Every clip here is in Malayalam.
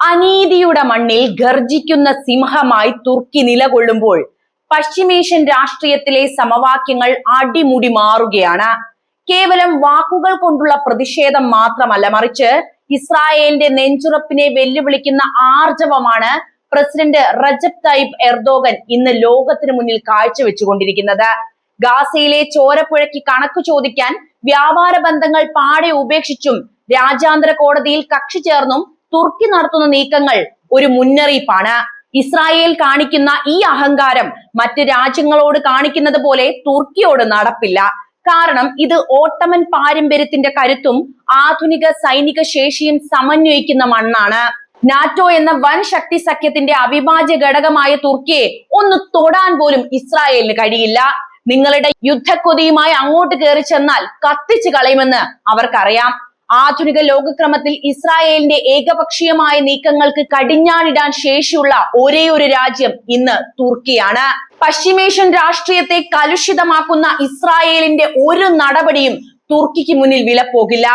അനീതിയുടെ മണ്ണിൽ ഗർജിക്കുന്ന സിംഹമായി തുർക്കി നിലകൊള്ളുമ്പോൾ പശ്ചിമേഷ്യൻ രാഷ്ട്രീയത്തിലെ സമവാക്യങ്ങൾ അടിമുടി മാറുകയാണ്. കേവലം വാക്കുകൾ കൊണ്ടുള്ള പ്രതിഷേധം മാത്രമല്ല, മറിച്ച് ഇസ്രായേലിന്റെ നെഞ്ചുറപ്പിനെ വെല്ലുവിളിക്കുന്ന ആർജവമാണ് പ്രസിഡന്റ് റജബ് തയ്യിപ് എർദോഗൻ ഇന്ന് ലോകത്തിന് മുന്നിൽ കാഴ്ചവെച്ചുകൊണ്ടിരിക്കുന്നത്. ഗാസയിലെ ചോരപ്പുഴയ്ക്ക് കണക്ക് ചോദിക്കാൻ വ്യാപാര ബന്ധങ്ങൾ പാടെ ഉപേക്ഷിച്ചും രാജ്യാന്തര കോടതിയിൽ കക്ഷി ചേർന്നും തുർക്കി നടത്തുന്ന നീക്കങ്ങൾ ഒരു മുന്നറിയിപ്പാണ്. ഇസ്രായേൽ കാണിക്കുന്ന ഈ അഹങ്കാരം മറ്റ് രാജ്യങ്ങളോട് കാണിക്കുന്നത് പോലെ തുർക്കിയോട് നടപ്പില്ല. കാരണം ഇത് ഓട്ടമൻ പാരമ്പര്യത്തിന്റെ കരുത്തും ആധുനിക സൈനിക ശേഷിയും സമന്വയിക്കുന്ന മണ്ണാണ്. നാറ്റോ എന്ന വൻ ശക്തി സഖ്യത്തിന്റെ അവിഭാജ്യ ഘടകമായ തുർക്കിയെ ഒന്ന് തൊടാൻ പോലും ഇസ്രായേലിന് കഴിയില്ല. നിങ്ങളുടെ യുദ്ധക്കൊതിയുമായി അങ്ങോട്ട് കയറി ചെന്നാൽ കത്തിച്ചു കളയുമെന്ന് അവർക്കറിയാം. ആധുനിക ലോകക്രമത്തിൽ ഇസ്രായേലിന്റെ ഏകപക്ഷീയമായ നീക്കങ്ങൾക്ക് കടിഞ്ഞാണിടാൻ ശേഷിയുള്ള ഒരേ ഒരു രാജ്യം ഇന്ന് തുർക്കിയാണ്. പശ്ചിമേഷ്യൻ രാഷ്ട്രീയത്തെ കലുഷിതമാക്കുന്ന ഇസ്രായേലിന്റെ ഒരു നടപടിയും തുർക്കിക്ക് മുന്നിൽ വിലപ്പോകില്ല.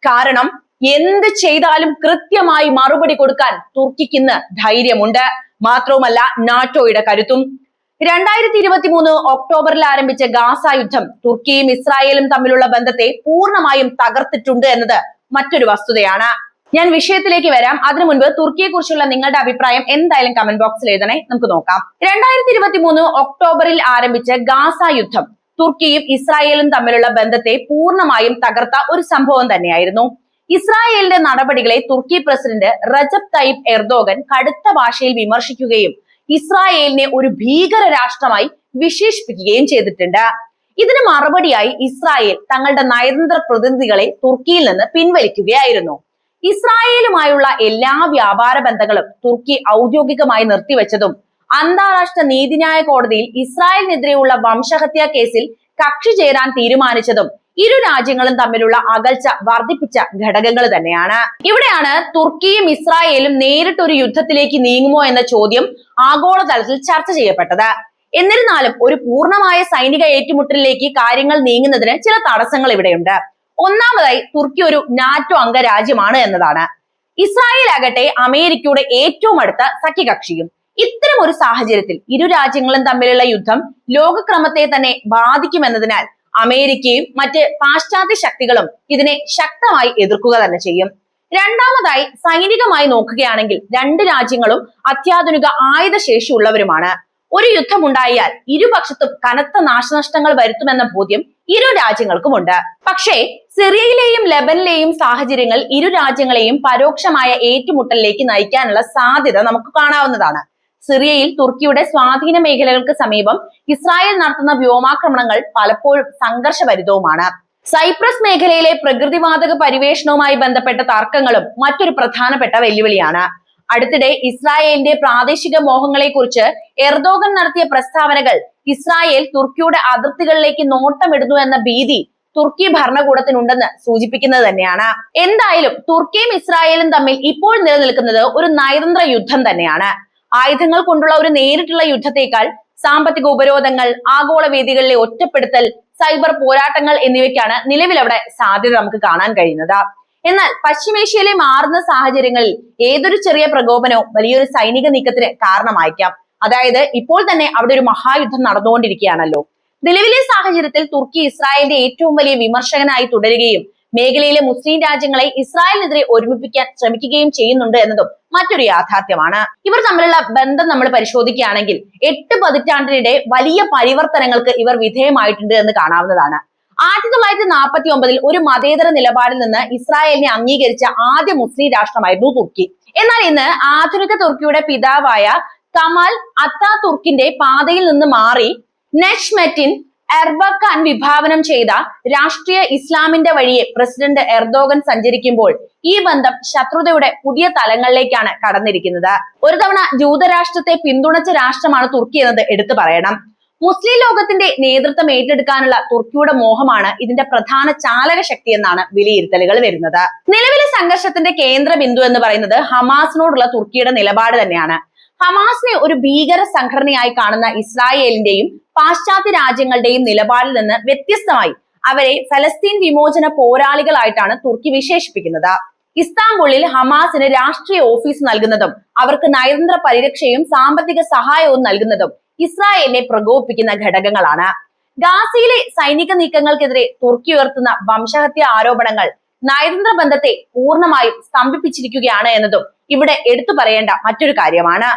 കാരണം എന്ത് ചെയ്താലും കൃത്യമായി മറുപടി കൊടുക്കാൻ തുർക്കിക്ക് ഇന്ന് ധൈര്യമുണ്ട്. മാത്രവുമല്ല, നാറ്റോയുടെ കരുത്തും. 2023 ഒക്ടോബറിൽ ആരംഭിച്ച ഗാസ യുദ്ധം തുർക്കിയും ഇസ്രായേലും തമ്മിലുള്ള ബന്ധത്തെ പൂർണ്ണമായും തകർത്തിട്ടുണ്ട് എന്നത് മറ്റൊരു വസ്തുതയാണ്. ഞാൻ വിഷയത്തിലേക്ക് വരാം. അതിനു മുൻപ് തുർക്കിയെ കുറിച്ചുള്ള നിങ്ങളുടെ അഭിപ്രായം എന്തായാലും കമന്റ് ബോക്സിൽ എഴുതണേ. നമുക്ക് നോക്കാം. 2023 ഒക്ടോബറിൽ ആരംഭിച്ച ഗാസ യുദ്ധം തുർക്കിയും ഇസ്രായേലും തമ്മിലുള്ള ബന്ധത്തെ പൂർണ്ണമായും തകർത്ത ഒരു സംഭവം തന്നെയായിരുന്നു. ഇസ്രായേലിന്റെ നടപടികളെ തുർക്കി പ്രസിഡന്റ് റജബ് തയ്യിപ് എർദോഗൻ കടുത്ത ഭാഷയിൽ വിമർശിക്കുകയും ഇസ്രായേലിനെ ഒരു ഭീകര രാഷ്ട്രമായി വിശേഷിപ്പിക്കുകയും ചെയ്തിട്ടുണ്ട്. ഇതിന് മറുപടിയായി ഇസ്രായേൽ തങ്ങളുടെ നയതന്ത്ര പ്രതിനിധികളെ തുർക്കിയിൽ നിന്ന് പിൻവലിക്കുകയായിരുന്നു. ഇസ്രായേലുമായുള്ള എല്ലാ വ്യാപാര ബന്ധങ്ങളും തുർക്കി ഔദ്യോഗികമായി നിർത്തിവെച്ചതും അന്താരാഷ്ട്ര നീതിന്യായ കോടതിയിൽ ഇസ്രായേലിനെതിരെയുള്ള വംശഹത്യാ കേസിൽ കക്ഷി ചേരാൻ തീരുമാനിച്ചതും ഇരു രാജ്യങ്ങളും തമ്മിലുള്ള അകൽച്ച വർദ്ധിപ്പിച്ച ഘടകങ്ങൾ തന്നെയാണ്. ഇവിടെയാണ് തുർക്കിയും ഇസ്രായേലും നേരിട്ടൊരു യുദ്ധത്തിലേക്ക് നീങ്ങുമോ എന്ന ചോദ്യം ആഗോളതലത്തിൽ ചർച്ച ചെയ്യപ്പെട്ടത്. എന്നിരുന്നാലും ഒരു പൂർണ്ണമായ സൈനിക ഏറ്റുമുട്ടലിലേക്ക് കാര്യങ്ങൾ നീങ്ങുന്നതിന് ചില തടസ്സങ്ങൾ ഇവിടെയുണ്ട്. ഒന്നാമതായി, തുർക്കി ഒരു നാറ്റോ അംഗരാജ്യമാണ് എന്നതാണ്. ഇസ്രായേൽ ആകട്ടെ അമേരിക്കയുടെ ഏറ്റവും അടുത്ത സഖ്യകക്ഷിയും. ഇത്തരം ഒരു സാഹചര്യത്തിൽ ഇരു രാജ്യങ്ങളും തമ്മിലുള്ള യുദ്ധം ലോകക്രമത്തെ തന്നെ ബാധിക്കുമെന്നതിനാൽ അമേരിക്കയും മറ്റ് പാശ്ചാത്യ ശക്തികളും ഇതിനെ ശക്തമായി എതിർക്കുക തന്നെ ചെയ്യും. രണ്ടാമതായി, സൈനികമായി നോക്കുകയാണെങ്കിൽ രണ്ട് രാജ്യങ്ങളും അത്യാധുനിക ആയുധശേഷി ഉള്ളവരുമാണ്. ഒരു യുദ്ധമുണ്ടായാൽ ഇരുപക്ഷത്തും കനത്ത നാശനഷ്ടങ്ങൾ വരുത്തുമെന്ന ബോധ്യം ഇരു രാജ്യങ്ങൾക്കുമുണ്ട്. പക്ഷേ സിറിയയിലെയും ലെബനിലെയും സാഹചര്യങ്ങൾ ഇരു രാജ്യങ്ങളെയും പരോക്ഷമായ ഏറ്റുമുട്ടലിലേക്ക് നയിക്കാനുള്ള സാധ്യത നമുക്ക് കാണാവുന്നതാണ്. സിറിയയിൽ തുർക്കിയുടെ സ്വാധീന മേഖലകൾക്ക് സമീപം ഇസ്രായേൽ നടത്തുന്ന വ്യോമാക്രമണങ്ങൾ പലപ്പോഴും സംഘർഷഭരിതവുമാണ്. സൈപ്രസ് മേഖലയിലെ പ്രകൃതിവാതക പരിവേഷണവുമായി ബന്ധപ്പെട്ട തർക്കങ്ങളും മറ്റൊരു പ്രധാനപ്പെട്ട വെല്ലുവിളിയാണ്. അടുത്തിടെ ഇസ്രായേലിന്റെ പ്രാദേശിക മോഹങ്ങളെ കുറിച്ച് എർദോഗൻ നടത്തിയ പ്രസ്താവനകൾ ഇസ്രായേൽ തുർക്കിയുടെ അതിർത്തികളിലേക്ക് നോട്ടമിടുന്നു എന്ന ഭീതി തുർക്കി ഭരണകൂടത്തിനുണ്ടെന്ന് സൂചിപ്പിക്കുന്നത് തന്നെയാണ്. എന്തായാലും തുർക്കിയും ഇസ്രായേലും തമ്മിൽ ഇപ്പോൾ നിലനിൽക്കുന്നത് ഒരു നയതന്ത്ര യുദ്ധം തന്നെയാണ്. ആയുധങ്ങൾ കൊണ്ടുള്ള ഒരു നേരിട്ടുള്ള യുദ്ധത്തേക്കാൾ സാമ്പത്തിക ഉപരോധങ്ങൾ, ആഗോള വേദികളിലെ ഒറ്റപ്പെടുത്തൽ, സൈബർ പോരാട്ടങ്ങൾ എന്നിവയ്ക്കാണ് നിലവിൽ അവിടെ സാധ്യത നമുക്ക് കാണാൻ കഴിയുന്നത്. എന്നാൽ പശ്ചിമേഷ്യയിലെ മാറുന്ന സാഹചര്യങ്ങളിൽ ഏതൊരു ചെറിയ പ്രകോപനവും വലിയൊരു സൈനിക നീക്കത്തിന് കാരണമായിരിക്കാം. അതായത് ഇപ്പോൾ തന്നെ അവിടെ ഒരു മഹായുദ്ധം നടന്നുകൊണ്ടിരിക്കുകയാണല്ലോ. നിലവിലെ സാഹചര്യത്തിൽ തുർക്കി ഇസ്രായേലിന്റെ ഏറ്റവും വലിയ വിമർശകനായി തുടരുകയും മേഖലയിലെ മുസ്ലിം രാജ്യങ്ങളെ ഇസ്രായേലിനെതിരെ ഒരുമിപ്പിക്കാൻ ശ്രമിക്കുകയും ചെയ്യുന്നുണ്ട് എന്നതും മറ്റൊരു യാഥാർത്ഥ്യമാണ്. ഇവർ തമ്മിലുള്ള ബന്ധം നമ്മൾ പരിശോധിക്കുകയാണെങ്കിൽ 8 പതിറ്റാണ്ടിനിടെ വലിയ പരിവർത്തനങ്ങൾക്ക് ഇവർ വിധേയമായിട്ടുണ്ട് എന്ന് കാണാവുന്നതാണ്. 1949 ഒരു മതേതര നിലപാടിൽ നിന്ന് ഇസ്രായേലിനെ അംഗീകരിച്ച ആദ്യ മുസ്ലിം രാഷ്ട്രമായിരുന്നു തുർക്കി. എന്നാൽ ഇന്ന് ആധുനിക തുർക്കിയുടെ പിതാവായ കമാൽ അത്താതുർക്കിന്റെ പാതയിൽ നിന്ന് മാറി നെച്മെറ്റിൻ എർബക്കാൻ വിഭാവനം ചെയ്ത രാഷ്ട്രീയ ഇസ്ലാമിന്റെ വഴിയെ പ്രസിഡന്റ് എർദോഗൻ സഞ്ചരിക്കുമ്പോൾ ഈ ബന്ധം ശത്രുതയുടെ പുതിയ തലങ്ങളിലേക്കാണ് കടന്നിരിക്കുന്നത്. ഒരു തവണ ജൂതരാഷ്ട്രത്തെ പിന്തുണച്ച രാഷ്ട്രമാണ് തുർക്കി എന്നത് എടുത്തു പറയണം. മുസ്ലിം ലോകത്തിന്റെ നേതൃത്വം ഏറ്റെടുക്കാനുള്ള തുർക്കിയുടെ മോഹമാണ് ഇതിന്റെ പ്രധാന ചാലക ശക്തി എന്നാണ് വിലയിരുത്തലുകൾ വരുന്നത്. നിലവിലെ സംഘർഷത്തിന്റെ കേന്ദ്ര ബിന്ദു എന്ന് പറയുന്നത് ഹമാസിനോടുള്ള തുർക്കിയുടെ നിലപാട് തന്നെയാണ്. ഹമാസിനെ ഒരു ഭീകര സംഘടനയായി കാണുന്ന ഇസ്രായേലിന്റെയും പാശ്ചാത്യ രാജ്യങ്ങളുടെയും നിലപാടിൽ നിന്ന് വ്യത്യസ്തമായി അവരെ ഫലസ്തീൻ വിമോചന പോരാളികളായിട്ടാണ് തുർക്കി വിശേഷിപ്പിക്കുന്നത്. ഇസ്താംബുളിൽ ഹമാസിന് രാഷ്ട്രീയ ഓഫീസ് നൽകുന്നതും അവർക്ക് നയതന്ത്ര പരിരക്ഷയും സാമ്പത്തിക സഹായവും നൽകുന്നതും ഇസ്രായേലിനെ പ്രകോപിപ്പിക്കുന്ന ഘടകങ്ങളാണ്. ഗാസയിലെ സൈനിക നീക്കങ്ങൾക്കെതിരെ തുർക്കി ഉയർത്തുന്ന വംശഹത്യ ആരോപണങ്ങൾ നയതന്ത്ര ബന്ധത്തെ പൂർണ്ണമായും സ്തംഭിപ്പിച്ചിരിക്കുകയാണ് എന്നതും ഇവിടെ എടുത്തു പറയേണ്ട മറ്റൊരു കാര്യമാണ്.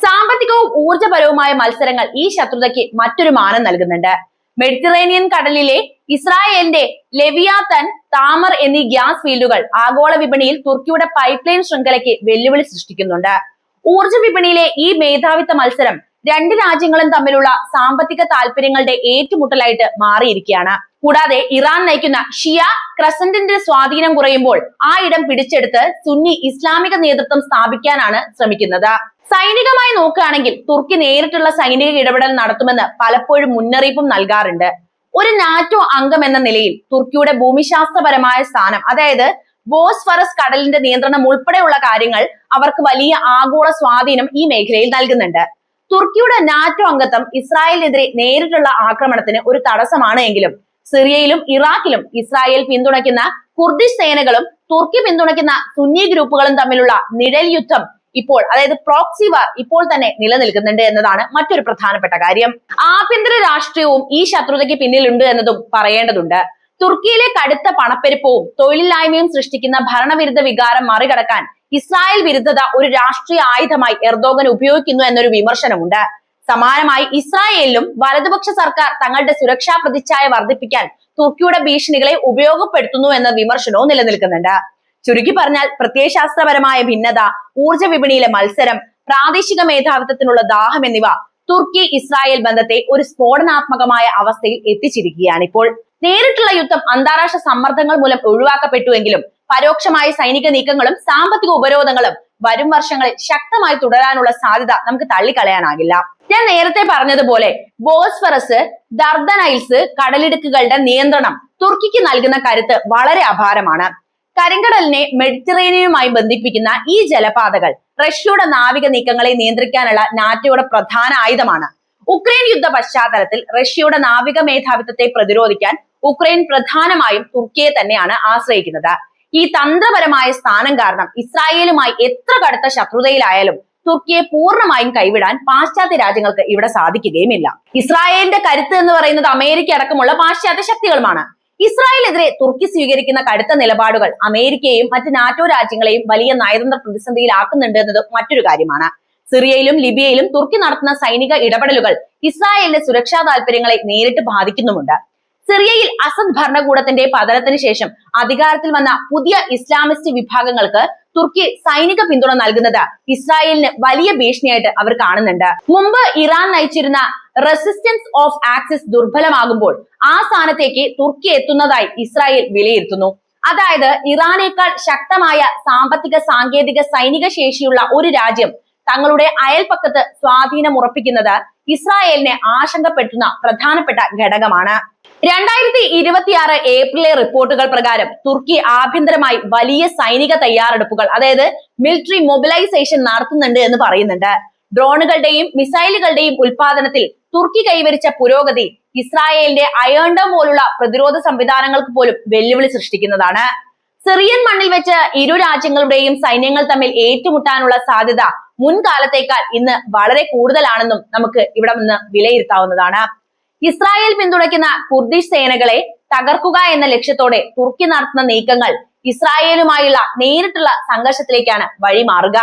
സാമ്പത്തികവും ഊർജ്ജപരവുമായ മത്സരങ്ങൾ ഈ ശത്രുതയ്ക്ക് മറ്റൊരു മാനം നൽകുന്നുണ്ട്. മെഡിറ്ററേനിയൻ കടലിലെ ഇസ്രായേലിന്റെ ലെവിയാത്തൻ, താമർ എന്നീ ഗ്യാസ് ഫീൽഡുകൾ ആഗോള വിപണിയിൽ തുർക്കിയുടെ പൈപ്പ് ലൈൻ ശൃംഖലയ്ക്ക് വെല്ലുവിളി സൃഷ്ടിക്കുന്നുണ്ട്. ഊർജ്ജ വിപണിയിലെ ഈ മേധാവിത്വ മത്സരം രണ്ട് രാജ്യങ്ങളും തമ്മിലുള്ള സാമ്പത്തിക താല്പര്യങ്ങളുടെ ഏറ്റുമുട്ടലായിട്ട് മാറിയിരിക്കുകയാണ്. കൂടാതെ ഇറാൻ നയിക്കുന്ന ഷിയ ക്രസന്റിന്റെ സ്വാധീനം കുറയുമ്പോൾ ആ ഇടം പിടിച്ചെടുത്ത് സുന്നി ഇസ്ലാമിക നേതൃത്വം സ്ഥാപിക്കാനാണ് ശ്രമിക്കുന്നത്. സൈനികമായി നോക്കുകയാണെങ്കിൽ തുർക്കി നേരിട്ടുള്ള സൈനിക ഇടപെടൽ നടത്തുമെന്ന് പലപ്പോഴും മുന്നറിയിപ്പും നൽകാറുണ്ട്. ഒരു നാറ്റോ അംഗം എന്ന നിലയിൽ തുർക്കിയുടെ ഭൂമിശാസ്ത്രപരമായ സ്ഥാനം, അതായത് ബോസ്ഫറസ് കടലിന്റെ നിയന്ത്രണം ഉൾപ്പെടെയുള്ള കാര്യങ്ങൾ അവർക്ക് വലിയ ആഗോള സ്വാധീനം ഈ മേഖലയിൽ നൽകുന്നുണ്ട്. തുർക്കിയുടെ നാറ്റോ അംഗത്വം ഇസ്രായേലിനെതിരെ നേരിട്ടുള്ള ആക്രമണത്തിന് ഒരു തടസ്സമാണ് എങ്കിലും സിറിയയിലും ഇറാഖിലും ഇസ്രായേൽ പിന്തുണയ്ക്കുന്ന കുർദിഷ് സേനകളും തുർക്കി പിന്തുണയ്ക്കുന്ന സുന്നി ഗ്രൂപ്പുകളും തമ്മിലുള്ള നിഴൽ യുദ്ധം ഇപ്പോൾ, അതായത് പ്രോക്സി വാർ ഇപ്പോൾ തന്നെ നിലനിൽക്കുന്നുണ്ട് എന്നതാണ് മറ്റൊരു പ്രധാനപ്പെട്ട കാര്യം. ആഭ്യന്തര രാഷ്ട്രീയവും ഈ ശത്രുതയ്ക്ക് പിന്നിലുണ്ട് എന്നതും പറയേണ്ടതുണ്ട്. തുർക്കിയിലെ കടുത്ത പണപ്പെരുപ്പവും തൊഴിലില്ലായ്മയും സൃഷ്ടിക്കുന്ന ഭരണവിരുദ്ധ വികാരം മറികടക്കാൻ ഇസ്രായേൽ വിരുദ്ധത ഒരു രാഷ്ട്രീയ ആയുധമായി എർദോഗൻ ഉപയോഗിക്കുന്നു എന്നൊരു വിമർശനമുണ്ട്. സമാനമായി ഇസ്രായേലിലും വലതുപക്ഷ സർക്കാർ തങ്ങളുടെ സുരക്ഷാ പ്രതിച്ഛായ വർദ്ധിപ്പിക്കാൻ തുർക്കിയുടെ ഭീഷണികളെ ഉപയോഗപ്പെടുത്തുന്നു എന്ന വിമർശനവും നിലനിൽക്കുന്നുണ്ട്. ചുരുക്കി പറഞ്ഞാൽ പ്രത്യയശാസ്ത്രപരമായ ഭിന്നത, ഊർജ്ജ വിപണിയിലെ മത്സരം, പ്രാദേശിക മേധാവിത്വത്തിനുള്ള ദാഹം എന്നിവ തുർക്കി ഇസ്രായേൽ ബന്ധത്തെ ഒരു സ്ഫോടനാത്മകമായ അവസ്ഥയിൽ എത്തിച്ചിരിക്കുകയാണ്. ഇപ്പോൾ നേരിട്ടുള്ള യുദ്ധം അന്താരാഷ്ട്ര സമ്മർദ്ദങ്ങൾ മൂലം ഒഴിവാക്കപ്പെട്ടുവെങ്കിലും പരോക്ഷമായ സൈനിക നീക്കങ്ങളും സാമ്പത്തിക ഉപരോധങ്ങളും വരും വർഷങ്ങളിൽ ശക്തമായി തുടരാനുള്ള സാധ്യത നമുക്ക് തള്ളിക്കളയാനാകില്ല. ഞാൻ നേരത്തെ പറഞ്ഞതുപോലെ ബോസ്ഫറസ്, ദർദനൈൽസ് കടലിടുക്കുകളുടെ നിയന്ത്രണം തുർക്കിക്ക് നൽകുന്ന കരുത്ത് വളരെ അപാരമാണ്. കരിങ്കടലിനെ മെഡിറ്ററേനിയനുമായി ബന്ധിപ്പിക്കുന്ന ഈ ജലപാതകൾ റഷ്യയുടെ നാവിക നീക്കങ്ങളെ നിയന്ത്രിക്കാനുള്ള നാറ്റോയുടെ പ്രധാന ആയുധമാണ്. ഉക്രൈൻ യുദ്ധ പശ്ചാത്തലത്തിൽ റഷ്യയുടെ നാവിക മേധാവിത്വത്തെ പ്രതിരോധിക്കാൻ ഉക്രൈൻ പ്രധാനമായും തുർക്കിയെ തന്നെയാണ് ആശ്രയിക്കുന്നത്. ഈ തന്ത്രപരമായ സ്ഥാനം കാരണം ഇസ്രായേലുമായി എത്ര കടുത്ത ശത്രുതയിലായാലും തുർക്കിയെ പൂർണ്ണമായും കൈവിടാൻ പാശ്ചാത്യ രാജ്യങ്ങൾക്ക് ഇവിടെ സാധിക്കുകയുമില്ല. ഇസ്രായേലിന്റെ കരുത്ത് എന്ന് പറയുന്നത് അമേരിക്ക അടക്കമുള്ള പാശ്ചാത്യ ശക്തികളുമാണ്. ഇസ്രായേലിനെതിരെ തുർക്കി സ്വീകരിക്കുന്ന കടുത്ത നിലപാടുകൾ അമേരിക്കയെയും മറ്റ് നാറ്റോ രാജ്യങ്ങളെയും വലിയ നയതന്ത്ര പ്രതിസന്ധിയിലാക്കുന്നുണ്ട് എന്നത് മറ്റൊരു കാര്യമാണ്. സിറിയയിലും ലിബിയയിലും തുർക്കി നടത്തുന്ന സൈനിക ഇടപെടലുകൾ ഇസ്രായേലിന്റെ സുരക്ഷാ താല്പര്യങ്ങളെ നേരിട്ട് ബാധിക്കുന്നുമുണ്ട്. സിറിയയിൽ അസദ് ഭരണകൂടത്തിന്റെ പതനത്തിന് ശേഷം അധികാരത്തിൽ വന്ന പുതിയ ഇസ്ലാമിസ്റ്റ് വിഭാഗങ്ങൾക്ക് തുർക്കി സൈനിക പിന്തുണ നൽകുന്നത് ഇസ്രായേലിന് വലിയ ഭീഷണിയായിട്ട് അവർ കാണുന്നുണ്ട്. മുമ്പ് ഇറാൻ നയിച്ചിരുന്ന റെസിസ്റ്റൻസ് ഓഫ് ആക്സിസ് ദുർബലമാകുമ്പോൾ ആ സ്ഥാനത്തേക്ക് തുർക്കി എത്തുന്നതായി ഇസ്രായേൽ വിലയിരുത്തുന്നു. അതായത് ഇറാനേക്കാൾ ശക്തമായ സാമ്പത്തിക, സാങ്കേതിക, സൈനിക ശേഷിയുള്ള ഒരു രാജ്യം തങ്ങളുടെ അയൽപക്കത്ത് സ്വാധീനം ഉറപ്പിക്കുന്നത് ഇസ്രായേലിനെ ആശങ്കപ്പെടുത്തുന്ന പ്രധാനപ്പെട്ട ഘടകമാണ്. 2026 ഏപ്രിലെ റിപ്പോർട്ടുകൾ പ്രകാരം തുർക്കി ആഭ്യന്തരമായി വലിയ സൈനിക തയ്യാറെടുപ്പുകൾ, അതായത് മിലിറ്ററി മൊബിലൈസേഷൻ നടത്തുന്നുണ്ട് എന്ന് പറയുന്നുണ്ട്. ഡ്രോണുകളുടെയും മിസൈലുകളുടെയും ഉൽപാദനത്തിൽ തുർക്കി കൈവരിച്ച പുരോഗതി ഇസ്രായേലിന്റെ അയൺ ഡോം പോലുള്ള പ്രതിരോധ സംവിധാനങ്ങൾക്ക് പോലും വെല്ലുവിളി സൃഷ്ടിക്കുന്നതാണ്. സിറിയൻ മണ്ണിൽ വെച്ച് ഇരു രാജ്യങ്ങളുടെയും സൈന്യങ്ങൾ തമ്മിൽ ഏറ്റുമുട്ടാനുള്ള സാധ്യത മുൻകാലത്തേക്കാൾ ഇന്ന് വളരെ കൂടുതലാണെന്നും നമുക്ക് ഇവിടെ നിന്ന് വിലയിരുത്താവുന്നതാണ്. ഇസ്രായേൽ പിന്തുണയ്ക്കുന്ന കുർദിഷ് സേനകളെ തകർക്കുക എന്ന ലക്ഷ്യത്തോടെ തുർക്കി നടത്തുന്ന നീക്കങ്ങൾ ഇസ്രായേലുമായുള്ള നേരിട്ടുള്ള സംഘർഷത്തിലേക്കാണ് വഴിമാറുക.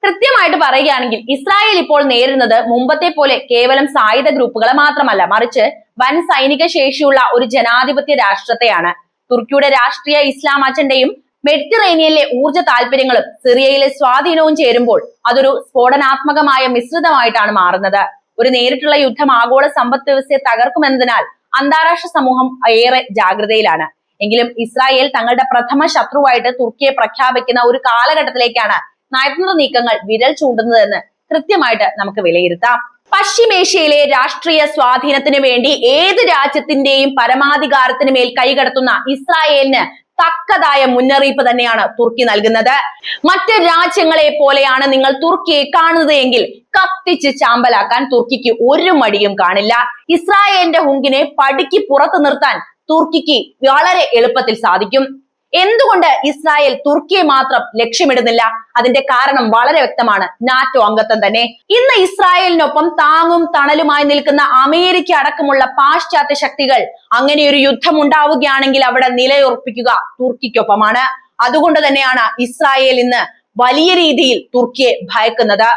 കൃത്യമായിട്ട് പറയുകയാണെങ്കിൽ ഇസ്രായേൽ ഇപ്പോൾ നേരിടുന്നത് മുമ്പത്തെ പോലെ കേവലം സായുധ ഗ്രൂപ്പുകളെ മാത്രമല്ല, മറിച്ച് വൻ സൈനിക ശേഷിയുള്ള ഒരു ജനാധിപത്യ രാഷ്ട്രത്തെയാണ്. തുർക്കിയുടെ രാഷ്ട്രീയ ഇസ്ലാം അജണ്ടയും മെഡിറ്ററേനിയനിലെ ഊർജ്ജ താല്പര്യങ്ങളും സിറിയയിലെ സ്വാധീനവും ചേരുമ്പോൾ അതൊരു സ്ഫോടനാത്മകമായ മിശ്രിതമായിട്ടാണ് മാറുന്നത്. ഒരു നേരിട്ടുള്ള യുദ്ധം ആഗോള സമ്പദ് വ്യവസ്ഥയെ തകർക്കുമെന്നതിനാൽ അന്താരാഷ്ട്ര സമൂഹം ഏറെ ജാഗ്രതയിലാണ്. എങ്കിലും ഇസ്രായേൽ തങ്ങളുടെ പ്രഥമ ശത്രുവായിട്ട് തുർക്കിയെ പ്രഖ്യാപിക്കുന്ന ഒരു കാലഘട്ടത്തിലേക്കാണ് നയതന്ത്ര നീക്കങ്ങൾ വിരൽ ചൂണ്ടുന്നതെന്ന് കൃത്യമായിട്ട് നമുക്ക് വിലയിരുത്താം. പശ്ചിമേഷ്യയിലെ രാഷ്ട്രീയ സ്വാധീനത്തിന് വേണ്ടി ഏത് രാജ്യത്തിന്റെയും പരമാധികാരത്തിന് മേൽ കൈകടത്തുന്ന ഇസ്രായേലിന് തക്കതായ മുന്നറിയിപ്പ് തന്നെയാണ് തുർക്കി നൽകുന്നത്. മറ്റ് രാജ്യങ്ങളെ പോലെയാണ് നിങ്ങൾ തുർക്കിയെ കാണുന്നത് എങ്കിൽ കത്തിച്ച് ചാമ്പലാക്കാൻ തുർക്കിക്ക് ഒരു മടിയും കാണില്ല. ഇസ്രായേലിന്റെ ഹുങ്കിനെ പടിക്ക് പുറത്തു നിർത്താൻ തുർക്കിക്ക് വളരെ എളുപ്പത്തിൽ സാധിക്കും. എന്തുകൊണ്ട് ഇസ്രായേൽ തുർക്കിയെ മാത്രം ലക്ഷ്യമിടുന്നില്ല? അതിന്റെ കാരണം വളരെ വ്യക്തമാണ്, നാറ്റോ അംഗത്വം തന്നെ. ഇന്ന് ഇസ്രായേലിനൊപ്പം താങ്ങും തണലുമായി നിൽക്കുന്ന അമേരിക്ക അടക്കമുള്ള പാശ്ചാത്യ ശക്തികൾ അങ്ങനെ ഒരു യുദ്ധം ഉണ്ടാവുകയാണെങ്കിൽ അവിടെ നിലയുറപ്പിക്കുക തുർക്കിക്കൊപ്പമാണ്. അതുകൊണ്ട് തന്നെയാണ് ഇസ്രായേൽ ഇന്ന് വലിയ രീതിയിൽ തുർക്കിയെ ഭയക്കുന്നത്.